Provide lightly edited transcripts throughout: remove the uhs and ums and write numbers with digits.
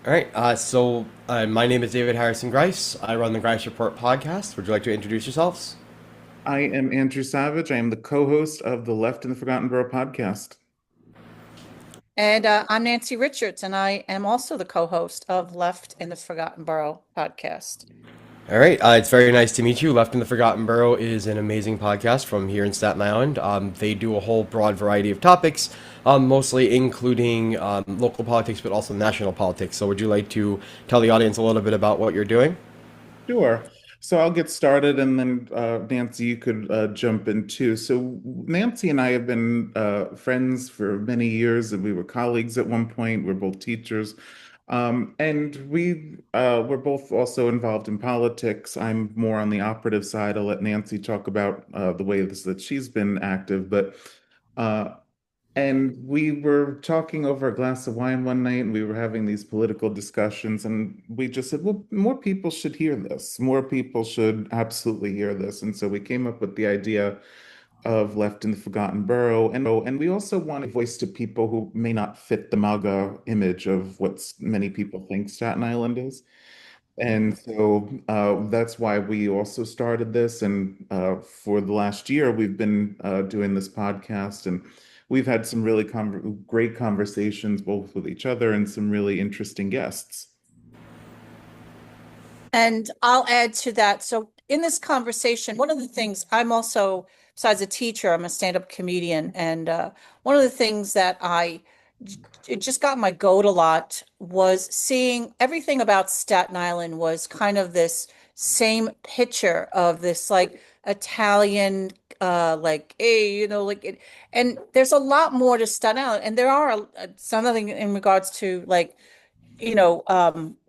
All right. My name is David Harrison Greis. I run the Greis Report podcast. Would you like to introduce yourselves? I am Andrew Savage. I am the co-host of the Left in the Forgotten Borough podcast. And I'm Nancy Richards, and I am also the co-host of Left in the Forgotten Borough podcast. All right. It's very nice to meet you. Left in the Forgotten Borough is an amazing podcast from here in Staten Island. They do a whole broad variety of topics, mostly including local politics, but also national politics. So, would you like to tell the audience a little bit about what you're doing? Sure. So I'll get started, and then Nancy, you could jump in too. So Nancy and I have been friends for many years, and we were colleagues at one point. We're both teachers, and we were both also involved in politics. I'm more on the operative side. I'll let Nancy talk about the ways that she's been active, but. Uh, And we were talking over a glass of wine one night, and we were having these political discussions, and we just said, well, more people should hear this. More people should absolutely hear this. And so we came up with the idea of Left in the Forgotten Borough. And we also want a voice to people who may not fit the MAGA image of what many people think Staten Island is. And so that's why we also started this. And for the last year, we've been doing this podcast, and we've had some really great conversations both with each other and some really interesting guests. And I'll add to that. So, in this conversation, one of the things I'm also, besides a teacher, I'm a stand-up comedian. And one of the things that it just got my goat a lot was seeing everything about Staten Island was kind of this same picture of this like Italian, like, hey, like it. And there's a lot more to Staten Island. And there are something in regards to like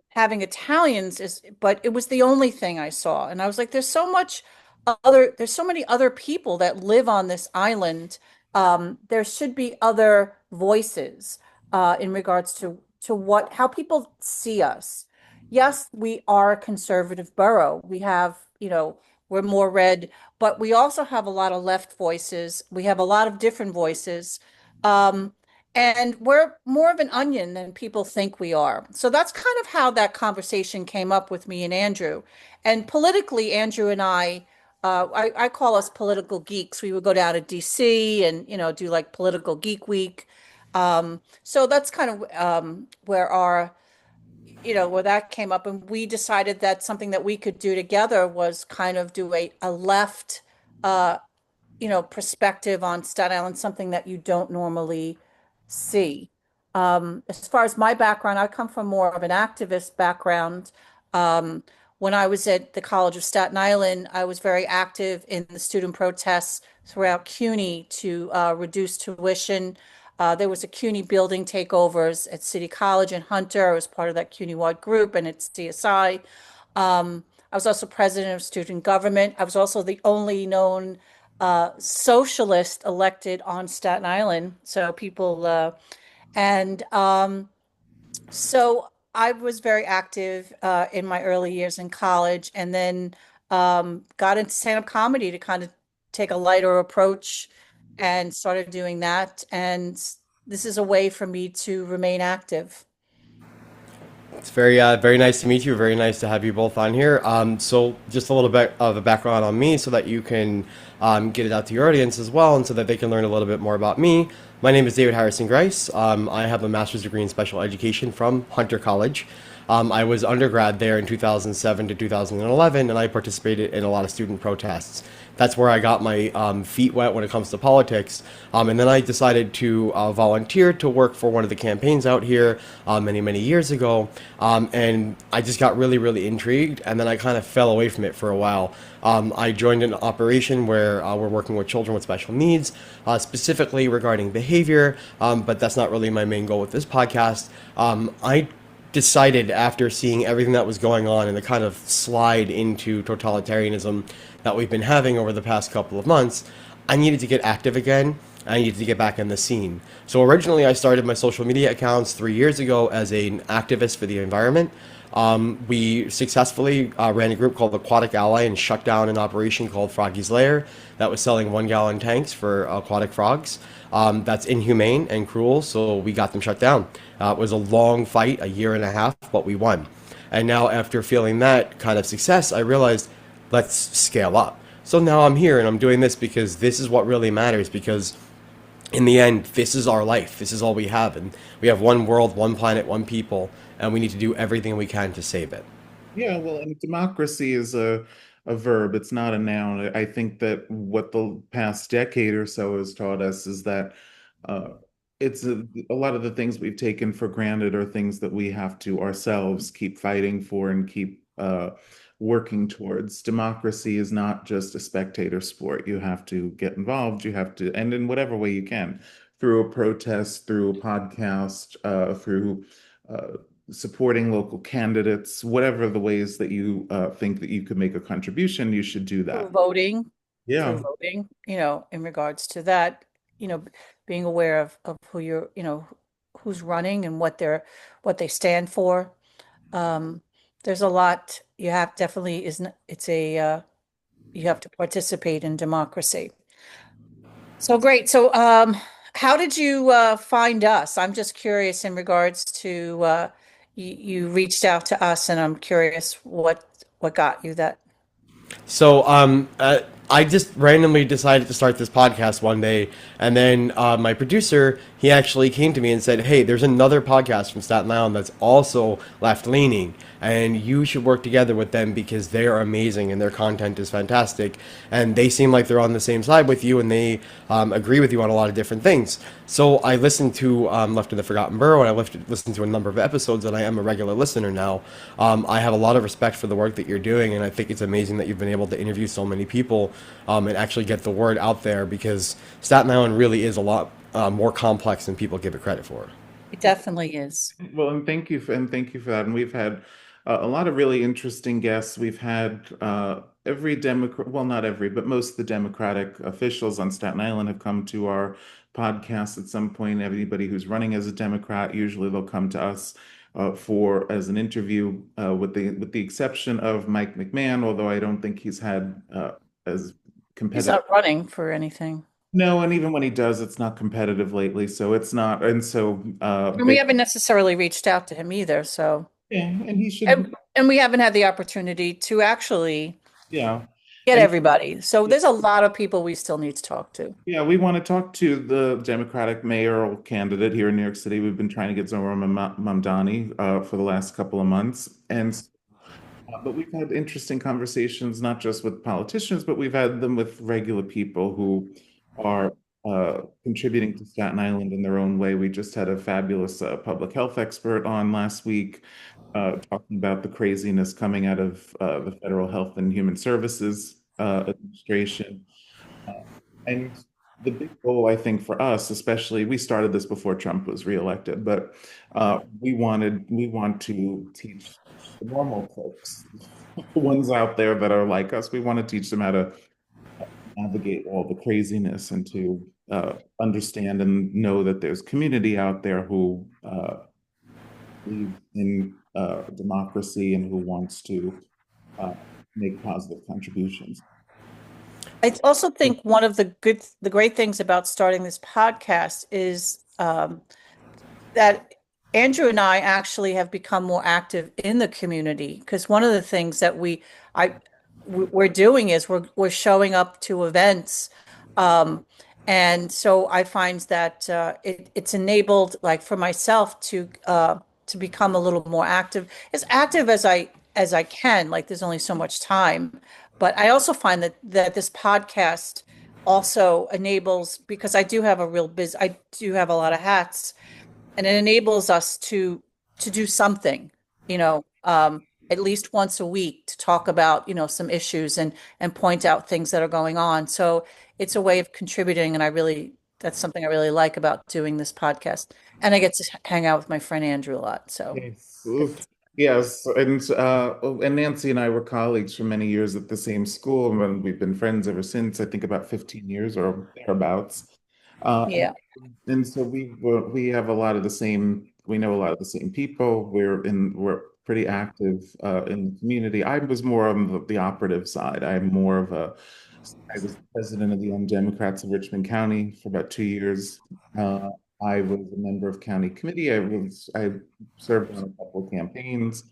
having Italians but it was the only thing I saw. And I was like, there's so many other people that live on this island. There should be other voices in regards to how people see us. Yes, we are a conservative borough. We're more red, but we also have a lot of left voices. We have a lot of different voices. Um, and we're more of an onion than people think we are. So that's kind of how that conversation came up with me and Andrew. And politically, Andrew and I call us political geeks. We would go down to DC and, do like political geek week. So that's kind of where that came up. And we decided that something that we could do together was kind of do a left, uh, perspective on Staten Island, something that you don't normally see. As far as my background, I come from more of an activist background. Um, when I was at the College of Staten Island, I was very active in the student protests throughout CUNY to reduce tuition. There was a CUNY building takeovers at City College in Hunter. I was part of that CUNY-wide group and at CSI. I was also president of student government. I was also the only known socialist elected on Staten Island. So and so I was very active in my early years in college, and then got into stand-up comedy to kind of take a lighter approach and started doing that. And this is a way for me to remain active. It's very nice to meet you. Very nice to have you both on here. So, just a little bit of a background on me so that you can get it out to your audience as well, and so that they can learn a little bit more about me. My name is David Harrison Grice. I have a master's degree in special education from Hunter College. I was undergrad there in 2007 to 2011, and I participated in a lot of student protests. That's where I got my feet wet when it comes to politics. And then I decided to volunteer to work for one of the campaigns out here many years ago. And I just got really intrigued, and then I kind of fell away from it for a while. I joined an operation where we're working with children with special needs, specifically regarding behavior, but that's not really my main goal with this podcast. I decided after seeing everything that was going on and the kind of slide into totalitarianism that we've been having over the past couple of months, I needed to get active again. I needed to get back in the scene. So originally I started my social media accounts 3 years ago as an activist for the environment. We successfully ran a group called Aquatic Ally and shut down an operation called Froggy's Lair that was selling 1 gallon tanks for aquatic frogs. That's inhumane and cruel, so we got them shut down. It was a long fight, a year and a half, but we won. And now, after feeling that kind of success, I realized let's scale up. So now I'm here and I'm doing this because this is what really matters. Because in the end, this is our life. This is all we have. And we have one world, one planet, one people. And we need to do everything we can to save it. Yeah, well, and democracy is a verb, it's not a noun. I think that what the past decade or so has taught us is that uh, it's a lot of the things we've taken for granted are things that we have to ourselves keep fighting for and keep working towards. Democracy is not just a spectator sport. You have to get involved, you have to, and in whatever way you can, through a protest, through a podcast, through uh, supporting local candidates, whatever the ways that you think that you could make a contribution, you should do Through that. voting, through Yeah. voting, in regards to that, being aware of who you're, who's running and what they stand for. Um, there's a lot you have definitely isn't it's a you have to participate in democracy. So great. So how did you find us? I'm just curious in regards to you reached out to us and I'm curious what got you that. So I just randomly decided to start this podcast one day, and then my producer he actually came to me and said, "Hey, there's another podcast from Staten Island that's also left leaning, and you should work together with them because they are amazing and their content is fantastic, and they seem like they're on the same side with you, and they agree with you on a lot of different things." So I listened to Left in the Forgotten Borough, and listened to a number of episodes, and I am a regular listener now. I have a lot of respect for the work that you're doing, and I think it's amazing that you've been able to interview so many people and actually get the word out there because Staten Island really is a lot more complex than people give it credit for. It definitely is. Well, and thank you for that. And we've had a lot of really interesting guests. We've had every Democrat, well, not every, but most of the Democratic officials on Staten Island have come to our podcast at some point. Everybody who's running as a Democrat, usually they'll come to us for as an interview, with the exception of Mike McMahon, although I don't think he's had as He's competitive. not running for anything. No, and even when he does, it's not competitive lately, so it's not. And so, And we haven't necessarily reached out to him either, so yeah, and he should, and we haven't had the opportunity to actually yeah. get And everybody. So there's a lot of people we still need to talk to. yeah, we want to talk to the Democratic mayoral candidate here in New York City. We've been trying to get Zohran Mamdani for the last couple of months. And but we've had interesting conversations, not just with politicians, but we've had them with regular people who are contributing to Staten Island in their own way. We just had a fabulous public health expert on last week talking about the craziness coming out of the Federal Health and Human Services Administration. Uh, and the big goal, I think, for us, especially, we started this before Trump was reelected, but we want to teach the normal folks, the ones out there that are like us, we want to teach them how to navigate all the craziness and to understand and know that there's community out there who believes in democracy and who wants to uh, make positive contributions. I also think one of the great things about starting this podcast is that Andrew and I actually have become more active in the community because one of the things that we're doing is we're showing up to events, um, and so I find that it's enabled, like for myself, to become a little more as active as I can. Like there's only so much time, but I also find that this podcast also enables because I do have a lot of hats and it enables us to do something, at least once a week to talk about, some issues and point out things that are going on. So it's a way of contributing, and that's something I really like about doing this podcast. And I get to hang out with my friend Andrew a lot. So Yes. Oof. Yes, and Nancy and I were colleagues for many years at the same school, and we've been friends ever since. I think about 15 years or thereabouts. Uh, yeah, and so we have a lot of the same we know a lot of the same people. We're pretty active in the community. I was more on the operative side. I was president of the Young Democrats of Richmond County for about 2 years. Uh, I was a member of county committee. I served on a couple of campaigns.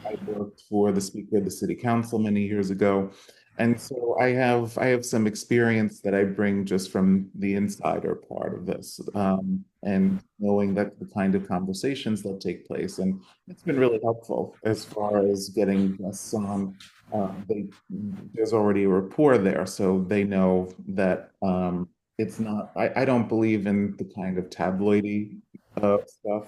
I worked for the Speaker of the City Council many years ago. And so I have some experience that I bring just from the insider part of this, and knowing that the kind of conversations that take place, and it's been really helpful as far as getting guests on. There's already a rapport there, so they know that it's not. I don't believe in the kind of tabloidy stuff.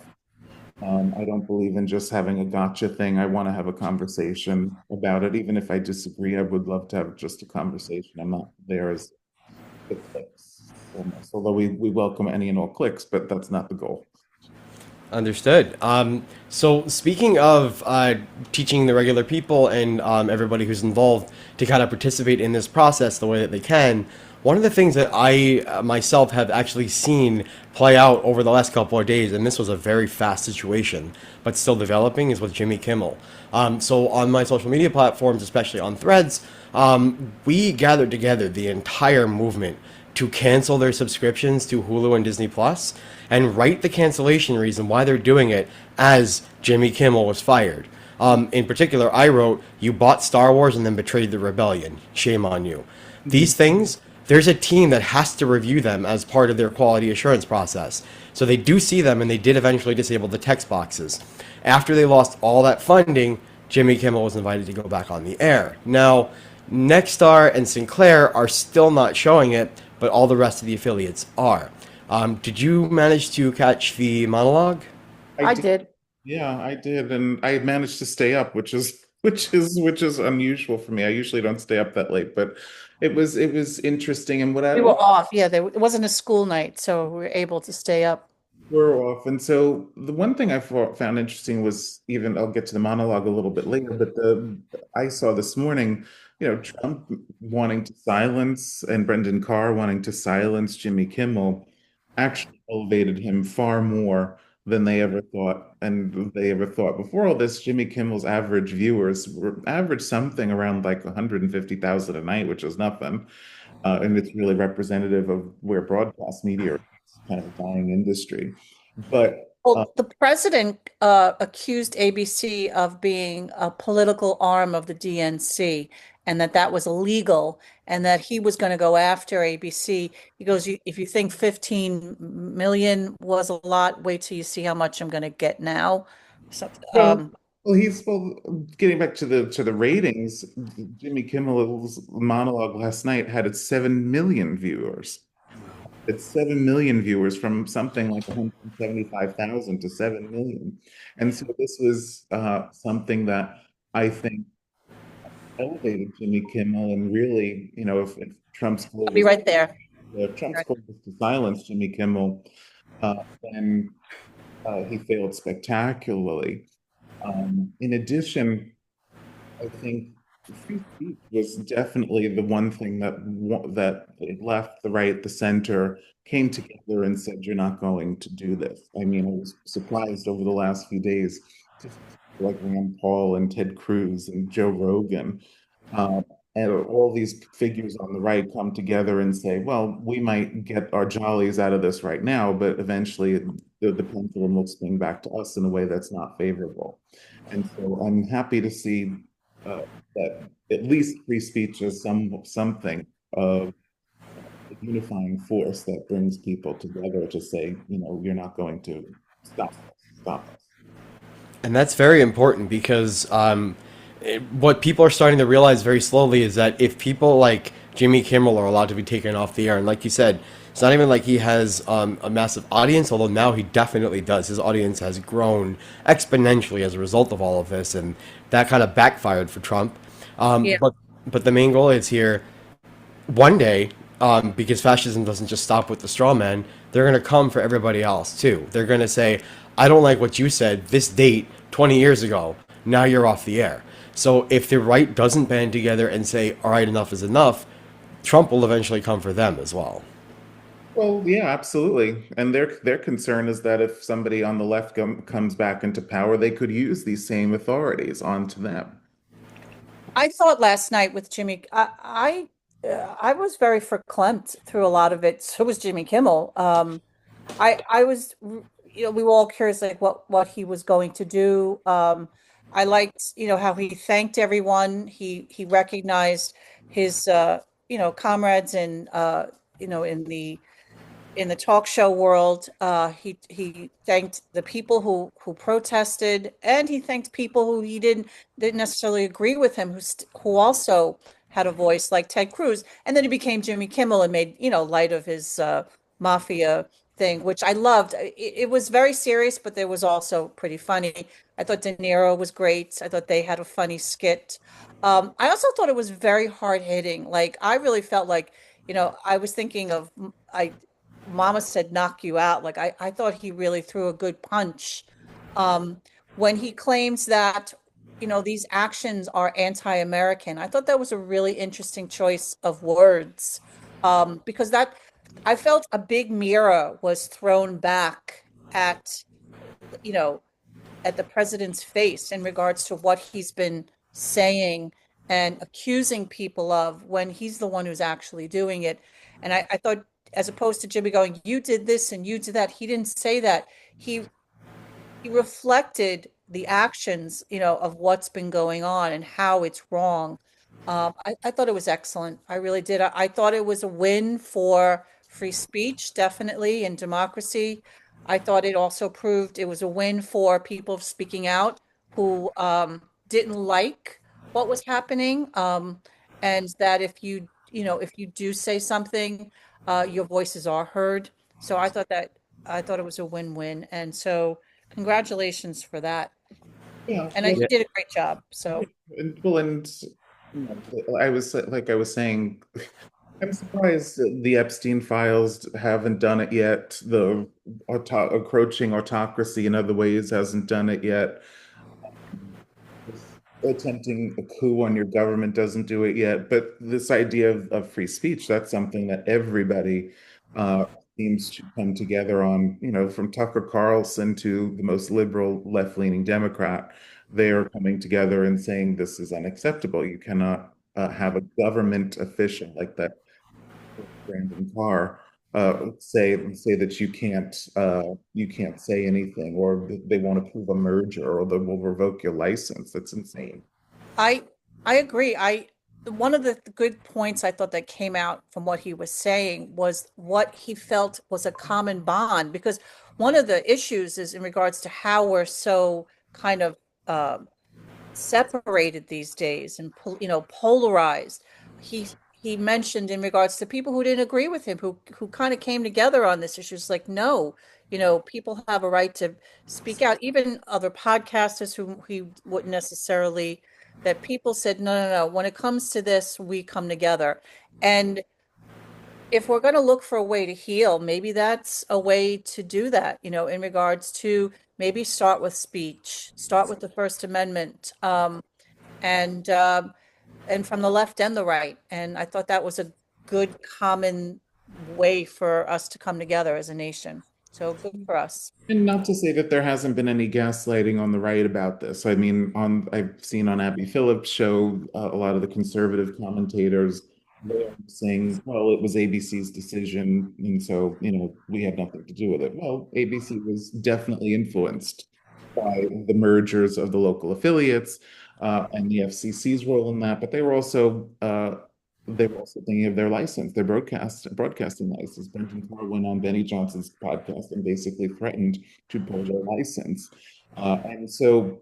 I don't believe in just having a gotcha thing. I want to have a conversation about it. Even if I disagree, I would love to have just a conversation. I'm not there as the clicks almost. Although we welcome any and all clicks, but that's not the goal. Understood. So speaking of teaching the regular people and everybody who's involved to kind of participate in this process the way that they can, one of the things that I myself have actually seen play out over the last couple of days, and this was a very fast situation, but still developing, is with Jimmy Kimmel. So on my social media platforms, especially on Threads, we gathered together the entire movement to cancel their subscriptions to Hulu and Disney Plus and write the cancellation reason why they're doing it as Jimmy Kimmel was fired. In particular, I wrote, "You bought Star Wars and then betrayed the rebellion. Shame on you." These things, there's a team that has to review them as part of their quality assurance process. So they do see them, and they did eventually disable the text boxes. After they lost all that funding, Jimmy Kimmel was invited to go back on the air. Now, Nexstar and Sinclair are still not showing it, but all the rest of the affiliates are. Did you manage to catch the monologue? I did. Yeah, I did, and I managed to stay up, which is unusual for me. I usually don't stay up that late, but it was interesting. And We were off. Yeah, it wasn't a school night, so we were able to stay up. we're off. And so the one thing found interesting was, even I'll get to the monologue a little bit later, but I saw this morning, Trump wanting to silence and Brendan Carr wanting to silence Jimmy Kimmel actually elevated him far more than they ever thought. And they ever thought before all this. Jimmy Kimmel's average viewers were average something around like 150,000 a night, which is nothing. And it's really representative of where broadcast media is kind of a dying industry. But Well, the president accused ABC of being a political arm of the DNC, and that was illegal, and that he was going to go after ABC. He goes, if you think 15 million was a lot, wait till you see how much I'm going to get now. So, well, getting back to the ratings, Jimmy Kimmel's monologue last night had 7 million viewers. It's 7 million viewers from something like 175,000 to 7 million. And so this was something that I think elevated Jimmy Kimmel, and really, if Trump's goal I'll be right there. if Trump's goal was to silence Jimmy Kimmel, then he failed spectacularly. In addition, I think free speech was definitely the one thing that the left, the right, the center came together and said, "You're not going to do this." I mean, I was surprised over the last few days to see people like Rand Paul and Ted Cruz and Joe Rogan, and all these figures on the right come together and say, "Well, we might get our jollies out of this right now, but eventually the pendulum will swing back to us in a way that's not favorable." And so I'm happy to see that at least free speech is something of a unifying force that brings people together to say, you're not going to stop us. And that's very important because what people are starting to realize very slowly is that if people like Jimmy Kimmel are allowed to be taken off the air, and like you said, it's not even like he has a massive audience, although now he definitely does. His audience has grown exponentially as a result of all of this, and that kind of backfired for Trump. Yeah. But the main goal is here, one day, because fascism doesn't just stop with the straw men, they're going to come for everybody else too. They're going to say, "I don't like what you said this date 20 years ago. Now you're off the air." So if the right doesn't band together and say, "All right, enough is enough," Trump will eventually come for them as well. Well, yeah, absolutely. And their concern is that if somebody on the left comes back into power, they could use these same authorities onto them. I thought last night with Jimmy, I was very verklempt through a lot of it. So was Jimmy Kimmel. I was, we were all curious like what he was going to do. I liked, how he thanked everyone. He recognized his, comrades in, in the talk show world. He thanked the people who protested, and he thanked people who he didn't necessarily agree with him, who also had a voice, like Ted Cruz. And then he became Jimmy Kimmel and made light of his mafia thing, which I loved. It was very serious, but there was also pretty funny. I thought De Niro was great. I thought they had a funny skit. I also thought it was very hard hitting. Like I really felt like, I was thinking of I Mama said knock you out. Like I thought he really threw a good punch. Um, when he claims that, these actions are anti-American, I thought that was a really interesting choice of words. Because that I felt a big mirror was thrown back at, you know, at the president's face in regards to what he's been saying and accusing people of when he's the one who's actually doing it. And I thought, as opposed to Jimmy going, you did this and you did that, he didn't say that. He reflected the actions, of what's been going on and how it's wrong. I thought it was excellent. I really did. I thought it was a win for free speech, definitely, and democracy. I thought it also proved it was a win for people speaking out who didn't like what was happening, and that if you do say something, your voices are heard. So I thought it was a win-win, and so congratulations for that. Yeah, And well, you did a great job. So and I was saying, I'm surprised that the Epstein files haven't done it yet. The encroaching autocracy in other ways hasn't done it yet. Attempting a coup on your government doesn't do it yet. But this idea of free speech, that's something that everybody uh, seems to come together on, from Tucker Carlson to the most liberal left-leaning Democrat. They are coming together and saying this is unacceptable. You cannot have a government official like that Brandon Carr say that you can't say anything, or they won't approve a merger, or they will revoke your license. That's insane. I I agree. One of the good points I thought that came out from what he was saying was what he felt was a common bond, because one of the issues is in regards to how we're so kind of um separated these days and polarized. He mentioned in regards to people who didn't agree with him, who kind of came together on this issue. It's like, no, people have a right to speak out. Even other podcasters who he wouldn't necessarily, that people said, no, no, no. When it comes to this, we come together. And if we're going to look for a way to heal, maybe that's a way to do that, in regards to maybe start with speech, start with the First Amendment, and from the left and the right. And I thought that was a good common way for us to come together as a nation. So good for us. And not to say that there hasn't been any gaslighting on the right about this. I mean, I've seen on Abby Phillips' show a lot of the conservative commentators, they're saying, well, it was ABC's decision, and so we had nothing to do with it. Well, ABC was definitely influenced by the mergers of the local affiliates and the FCC's role in that, but they were also thinking of their license, their broadcasting license. Benjamin Carr went on Benny Johnson's podcast and basically threatened to pull their license. And so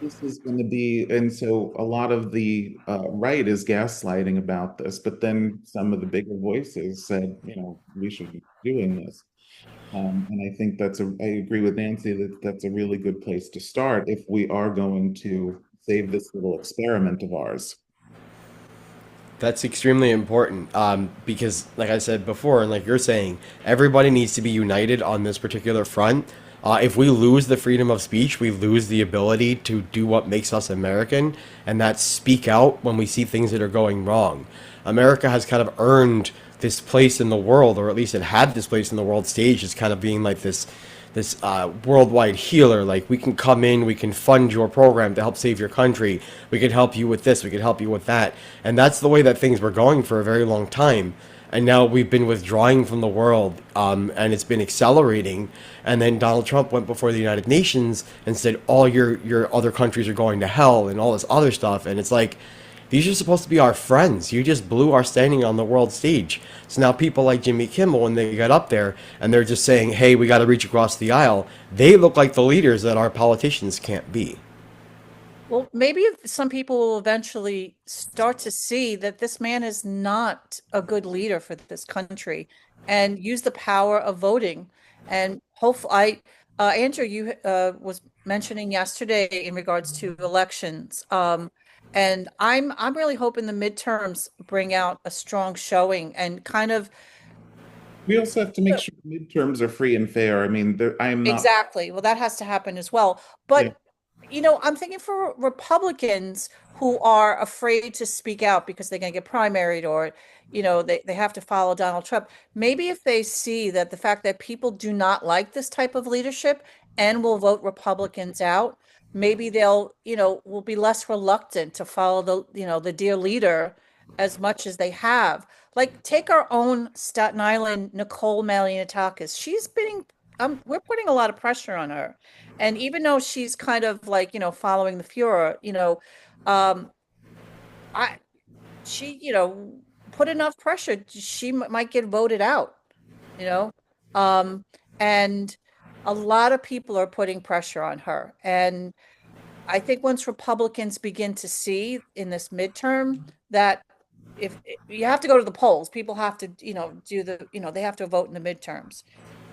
this is going to be, and so a lot of the right is gaslighting about this, but then some of the bigger voices said, we should be doing this. And I think I agree with Nancy that that's a really good place to start if we are going to save this little experiment of ours. That's extremely important because, like I said before, and like you're saying, everybody needs to be united on this particular front. If we lose the freedom of speech, we lose the ability to do what makes us American, and that's speak out when we see things that are going wrong. America has kind of earned this place in the world, or at least it had this place in the world stage, as kind of being like this worldwide healer. Like, we can come in, we can fund your program to help save your country. We can help you with this, we can help you with that. And that's the way that things were going for a very long time. And now we've been withdrawing from the world, and it's been accelerating. And then Donald Trump went before the United Nations and said all your other countries are going to hell and all this other stuff. And it's like, these are supposed to be our friends. You just blew our standing on the world stage. So now people like Jimmy Kimmel, when they get up there and they're just saying, hey, we got to reach across the aisle, they look like the leaders that our politicians can't be. Well, maybe if some people will eventually start to see that this man is not a good leader for this country and use the power of voting. And hopefully, Andrew, you was mentioning yesterday in regards to elections. And I'm really hoping the midterms bring out a strong showing and kind of We also have to make sure midterms are free and fair. I mean, I am not. exactly. Well, that has to happen as well. Yeah. But I'm thinking for Republicans who are afraid to speak out because they're going to get primaried or, they have to follow Donald Trump. Maybe if they see that the fact that people do not like this type of leadership and will vote Republicans out, maybe they'll, will be less reluctant to follow the dear leader as much as they have. Like, take our own Staten Island, Nicole Malliotakis. We're putting a lot of pressure on her. And even though she's kind of like, following the Fuhrer, um, I she, put enough pressure, she might get voted out, you know? Um, and a lot of people are putting pressure on her. And I think once Republicans begin to see in this midterm that if you have to go to the polls, people have to, they have to vote in the midterms.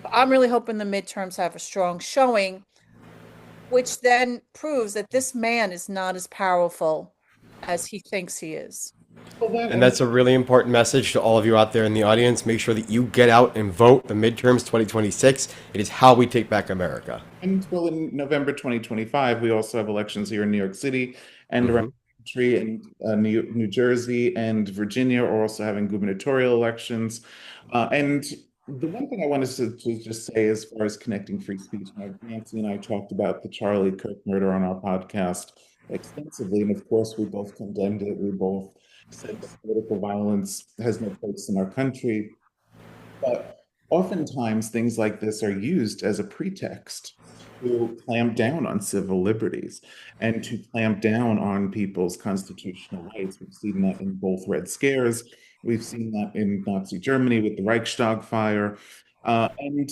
But I'm really hoping the midterms have a strong showing, which then proves that this man is not as powerful as he thinks he is. Well, that And that's a really important message to all of you out there in the audience. Make sure that you get out and vote the midterms 2026. It is how we take back America. and well, in November 2025, we also have elections here in New York City and around Hmm. the country, and New Jersey and Virginia are also having gubernatorial elections. And the one thing I wanted to just say, as far as connecting free speech, Nancy and I talked about the Charlie Kirk murder on our podcast extensively, and of course, we both condemned it. We both said that political violence has no place in our country. But oftentimes, things like this are used as a pretext to clamp down on civil liberties and to clamp down on people's constitutional rights. We've seen that in both Red Scares. We've seen that in Nazi Germany with the Reichstag fire. And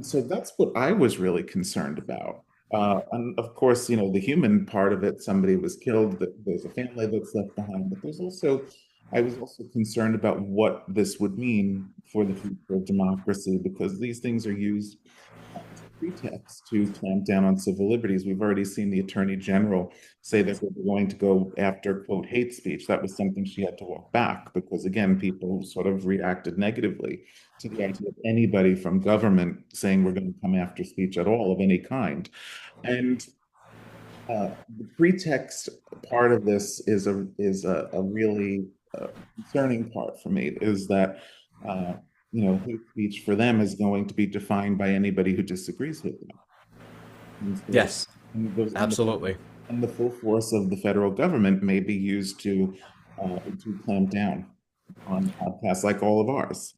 so that's what I was really concerned about. And of course, the human part of it, somebody was killed, there's a family that's left behind, but I was also concerned about what this would mean for the future of democracy, because these things are used as a pretext to clamp down on civil liberties. We've already seen the Attorney General say that we're going to go after, quote, hate speech. That was something she had to walk back because, again, people sort of reacted negatively to the idea of anybody from government saying we're going to come after speech at all of any kind. And the pretext part of this is a really concerning part for me, is that hate speech for them is going to be defined by anybody who disagrees with them. Yes, And, those, absolutely. and the full force of the federal government may be used to clamp down on podcasts like all of ours.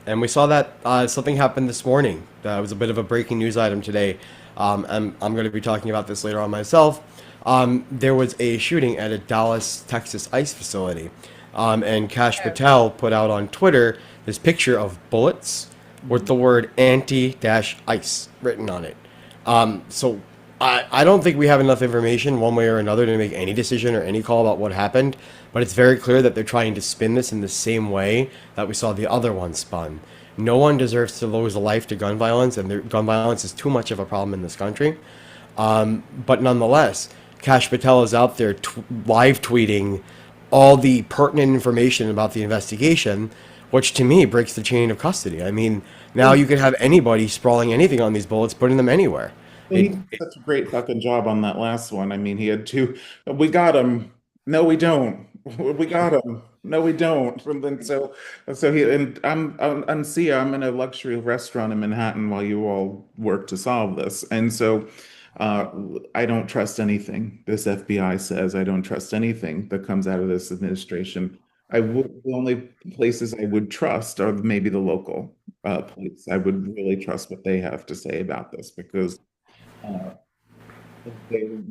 And we saw that something happened this morning. It was a bit of a breaking news item today. And I'm going to be talking about this later on myself. There was a shooting at a Dallas, Texas ice facility. And Kash Patel put out on Twitter this picture of bullets with the word anti-ice written on it. So I don't think we have enough information one way or another to make any decision or any call about what happened, but it's very clear that they're trying to spin this in the same way that we saw the other one spun. No one deserves to lose a life to gun violence, and gun violence is too much of a problem in this country. But nonetheless, Kash Patel is out there live tweeting all the pertinent information about the investigation, which to me breaks the chain of custody. I mean, now you can have anybody sprawling anything on these bullets, putting them anywhere. Well, he did such a great fucking job on that last one. I mean, he had two. We got him. No, we don't. We got him. No, we don't. And then so he and I'm Sia. I'm in a luxury restaurant in Manhattan while you all work to solve this. And so uh, I don't trust anything this FBI says. I don't trust anything that comes out of this administration. The only places I would trust are maybe the local police. I would really trust what they have to say about this because uh,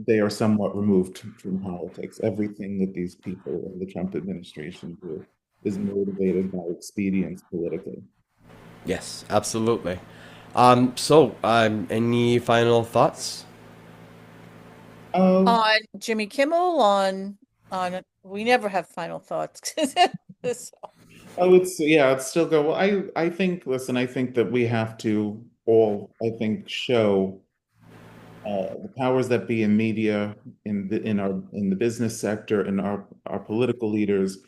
they are somewhat removed from politics. Everything that these people in the Trump administration do is motivated by expedience politically. Yes, absolutely. Any final thoughts? Um, On Jimmy Kimmel, on we never have final thoughts. So, oh, it's still go. Well, I think, listen, I think that we have to all, I think, show the powers that be in media, in the business sector, in our political leaders,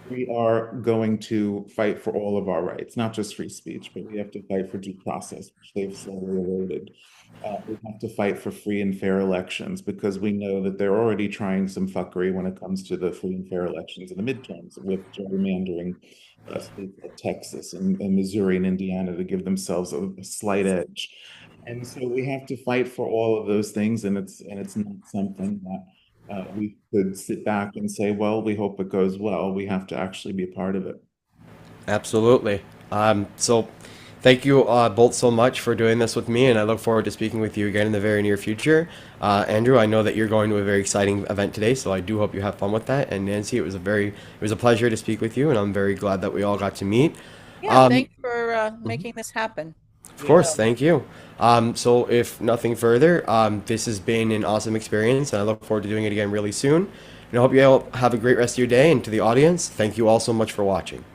we are going to fight for all of our rights, not just free speech, but we have to fight for due process, which they've slowly eroded. We have to fight for free and fair elections because we know that they're already trying some fuckery when it comes to the free and fair elections in the midterms with gerrymandering states like Texas and Missouri and Indiana to give themselves a slight edge. And so we have to fight for all of those things, and it's not something that we could sit back and say, well, we hope it goes well. We have to actually be a part of it. Absolutely. Thank you both so much for doing this with me, and I look forward to speaking with you again in the very near future. Andrew, I know that you're going to a very exciting event today, so I do hope you have fun with that. And Nancy, it was a pleasure to speak with you, and I'm very glad that we all got to meet. yeah, Um, thanks for making this happen. of Yeah. course, thank you. If nothing further, this has been an awesome experience, and I look forward to doing it again really soon. And I hope you all have a great rest of your day. And to the audience, thank you all so much for watching.